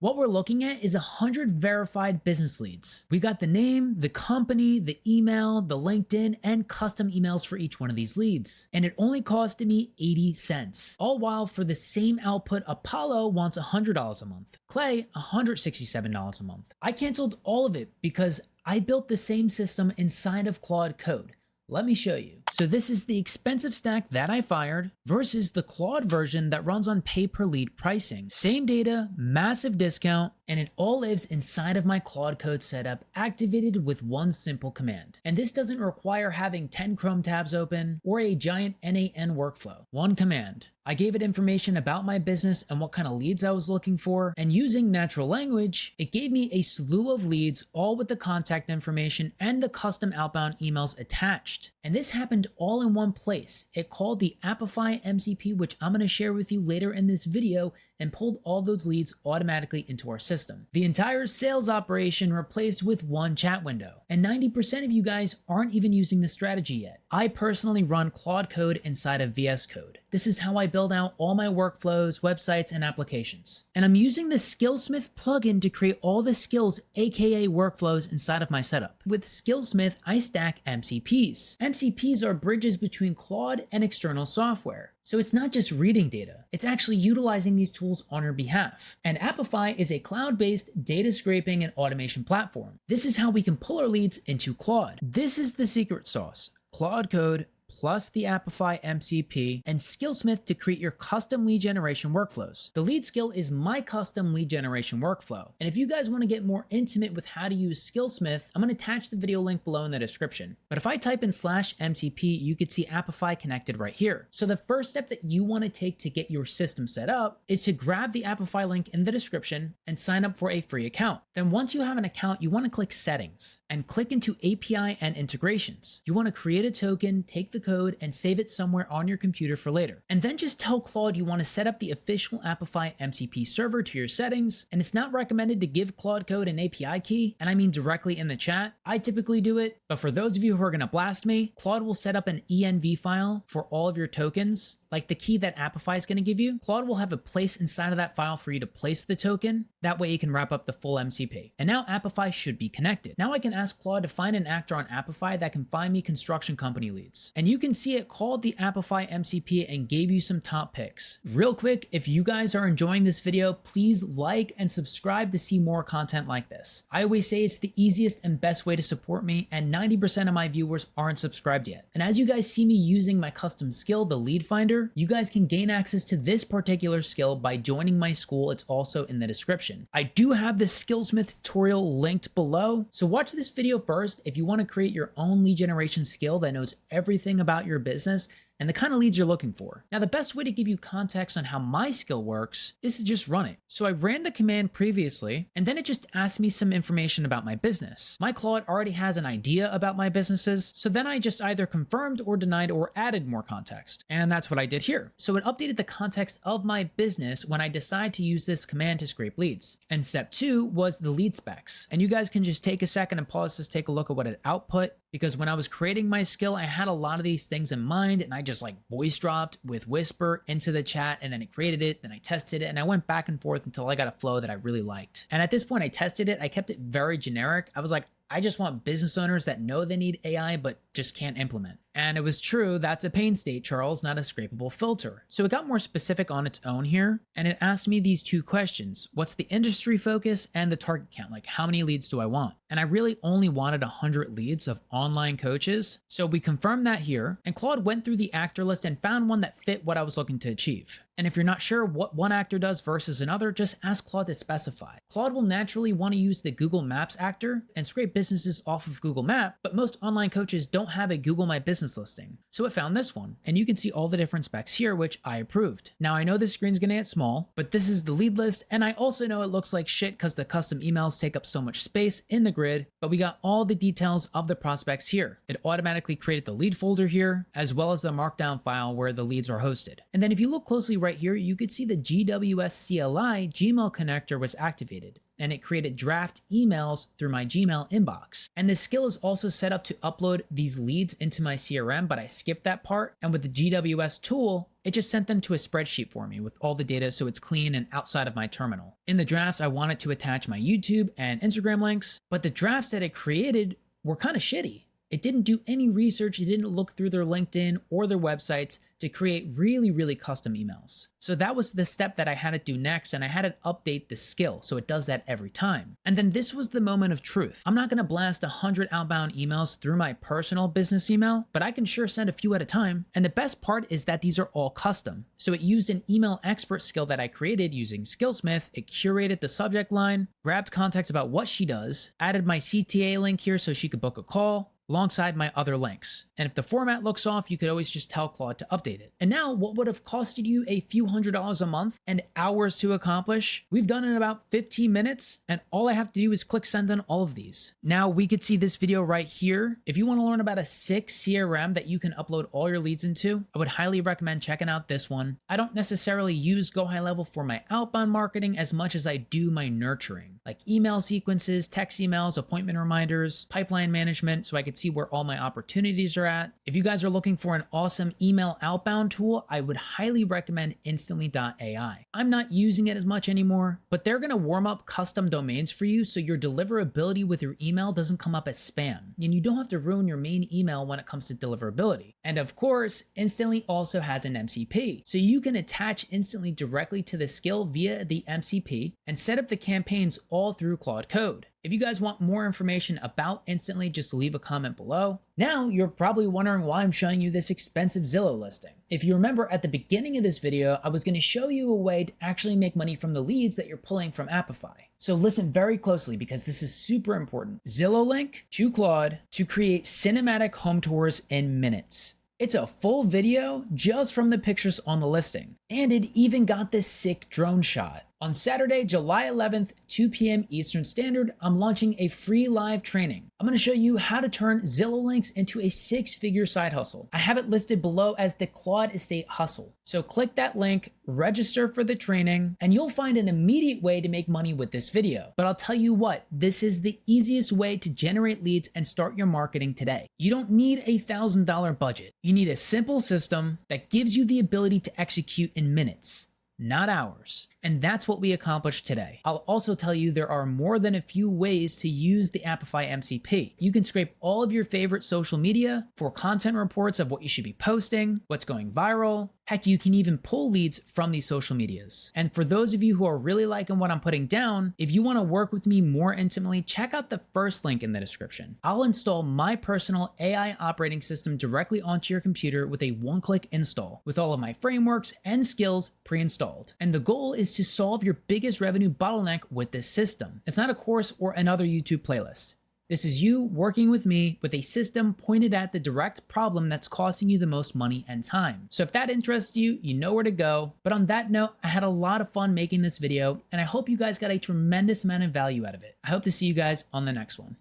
What we're looking at is 100 verified business leads. We got the name, the company, the email, the LinkedIn, and custom emails for each one of these leads. And it only costed me 80 cents. All while for the same output, Apollo wants $100 a month. Clay, $167 a month. I canceled all of it because I built the same system inside of Claude Code. Let me show you. So this is the expensive stack that I fired versus the Claude version that runs on pay per lead pricing. Same data, massive discount, and it all lives inside of my Claude Code setup activated with one simple command. And this doesn't require having 10 Chrome tabs open or a giant NAN workflow. One command. I gave it information about my business and what kind of leads I was looking for, and using natural language, it gave me a slew of leads, all with the contact information and the custom outbound emails attached. And this happened all in one place. It called the Apify MCP, which I'm going to share with you later in this video, and pulled all those leads automatically into our system. The entire sales operation replaced with one chat window. And 90% of you guys aren't even using this strategy yet. I personally run Claude Code inside of VS Code. This is how I build out all my workflows, websites, and applications. And I'm using the Skillsmith plugin to create all the skills, aka workflows, inside of my setup. With Skillsmith, I stack MCPs. MCPs are bridges between Claude and external software. So it's not just reading data, it's actually utilizing these tools on your behalf. And Apify is a cloud-based data scraping and automation platform. This is how we can pull our leads into Claude. This is the secret sauce. Claude Code plus the Apify MCP and Skillsmith to create your custom lead generation workflows. The lead skill is my custom lead generation workflow. And if you guys want to get more intimate with how to use Skillsmith, I'm going to attach the video link below in the description. But if I type in /MCP, you could see Apify connected right here. So the first step that you want to take to get your system set up is to grab the Apify link in the description and sign up for a free account. Then once you have an account, you want to click settings and click into API and integrations. You want to create a token, take the code, and save it somewhere on your computer for later. And then just tell Claude you want to set up the official Apify MCP server to your settings. And it's not recommended to give Claude Code an API key, and I mean directly in the chat. I typically do it, but for those of you who are going to blast me, Claude will set up an env file for all of your tokens, like the key that Apify is going to give you. Claude will have a place inside of that file for you to place the token. That way you can wrap up the full MCP. And now Apify should be connected. Now I can ask Claude to find an actor on Apify that can find me construction company leads. And you can see it called the Apify MCP and gave you some top picks. Real quick, if you guys are enjoying this video, please like and subscribe to see more content like this. I always say it's the easiest and best way to support me, and 90% of my viewers aren't subscribed yet. And as you guys see me using my custom skill, the lead finder, you guys can gain access to this particular skill by joining my school. It's also in the description. I do have the Skillsmith tutorial linked below, so watch this video first if you want to create your own lead generation skill that knows everything about your business and the kind of leads you're looking for. Now, the best way to give you context on how my skill works is to just run it. So I ran the command previously, and then it just asked me some information about my business. My Claude already has an idea about my businesses, so then I just either confirmed or denied or added more context. And that's what I did here. So it updated the context of my business when I decided to use this command to scrape leads. And step 2 was the lead specs. And you guys can just take a second and pause this, take a look at what it output, because when I was creating my skill, I had a lot of these things in mind, and I just like voice dropped with Whisper into the chat, and then it created it, then I tested it, and I went back and forth until I got a flow that I really liked. And at this point I tested it, I kept it very generic. I was like, I just want business owners that know they need AI but just can't implement. And it was true, that's a pain state, Charles, not a scrapable filter. So it got more specific on its own here, and it asked me these two questions. What's the industry focus and the target count? Like, how many leads do I want? And I really only wanted 100 leads of online coaches. So we confirmed that here, and Claude went through the actor list and found one that fit what I was looking to achieve. And if you're not sure what one actor does versus another, just ask Claude to specify. Claude will naturally want to use the Google Maps actor and scrape businesses off of Google Maps, but most online coaches don't have a Google My Business listing. So it found this one, and you can see all the different specs here, which I approved. Now I know this screen's gonna get small, but this is the lead list, and I also know it looks like shit because the custom emails take up so much space in the grid, but we got all the details of the prospects here. It automatically created the lead folder here, as well as the markdown file where the leads are hosted. And then if you look closely right here, you could see the GWS CLI Gmail connector was activated. and it created draft emails through my Gmail inbox. And this skill is also set up to upload these leads into my CRM, but I skipped that part. And with the GWS tool, it just sent them to a spreadsheet for me with all the data so it's clean and outside of my terminal. In the drafts, I wanted to attach my YouTube and Instagram links, but the drafts that it created were kind of shitty. It didn't do any research. It didn't look through their LinkedIn or their websites to create really custom emails. So that was the step that I had to do next, and I had to update the skill so it does that every time. And then this was the moment of truth. I'm not gonna blast 100 outbound emails through my personal business email, but I can sure send a few at a time. And the best part is that these are all custom. So it used an email expert skill that I created using Skillsmith. It curated the subject line, grabbed context about what she does, added my CTA link here so she could book a call, alongside my other links. And if the format looks off, you could always just tell Claude to update it. And now what would have costed you a few $100s a month and hours to accomplish, we've done in about 15 minutes, and all I have to do is click send on all of these. Now we could see this video right here. If you want to learn about a sick CRM that you can upload all your leads into, I would highly recommend checking out this one. I don't necessarily use Go High Level for my outbound marketing as much as I do my nurturing, like email sequences, text emails, appointment reminders, pipeline management, so I could see where all my opportunities are at. If you guys are looking for an awesome email outbound tool, I would highly recommend Instantly.ai. I'm not using it as much anymore, but they're gonna warm up custom domains for you so your deliverability with your email doesn't come up as spam, and you don't have to ruin your main email when it comes to deliverability. And of course, Instantly also has an MCP, so you can attach Instantly directly to the skill via the MCP and set up the campaigns all through Claude Code. If you guys want more information about Instantly, just leave a comment below. Now, you're probably wondering why I'm showing you this expensive Zillow listing. If you remember at the beginning of this video, I was going to show you a way to actually make money from the leads that you're pulling from Apify. So listen very closely because this is super important. Zillow link to Claude to create cinematic home tours in minutes. It's a full video just from the pictures on the listing. And it even got this sick drone shot. On Saturday, July 11th, 2 p.m. Eastern Standard, I'm launching a free live training. I'm going to show you how to turn Zillow links into a 6-figure side hustle. I have it listed below as the Claude Estate Hustle. So click that link, register for the training, and you'll find an immediate way to make money with this video. But I'll tell you what, this is the easiest way to generate leads and start your marketing today. You don't need a $1,000 budget. You need a simple system that gives you the ability to execute in minutes, not hours. And that's what we accomplished today. I'll also tell you there are more than a few ways to use the Apify MCP. You can scrape all of your favorite social media for content reports of what you should be posting, what's going viral. Heck, you can even pull leads from these social medias. And for those of you who are really liking what I'm putting down, if you want to work with me more intimately, check out the first link in the description. I'll install my personal AI operating system directly onto your computer with a one-click install, with all of my frameworks and skills pre-installed. And the goal is to solve your biggest revenue bottleneck with this system. It's not a course or another YouTube playlist. This is you working with me with a system pointed at the direct problem that's costing you the most money and time. So if that interests you, you know where to go. But on that note, I had a lot of fun making this video, and I hope you guys got a tremendous amount of value out of it. I hope to see you guys on the next one.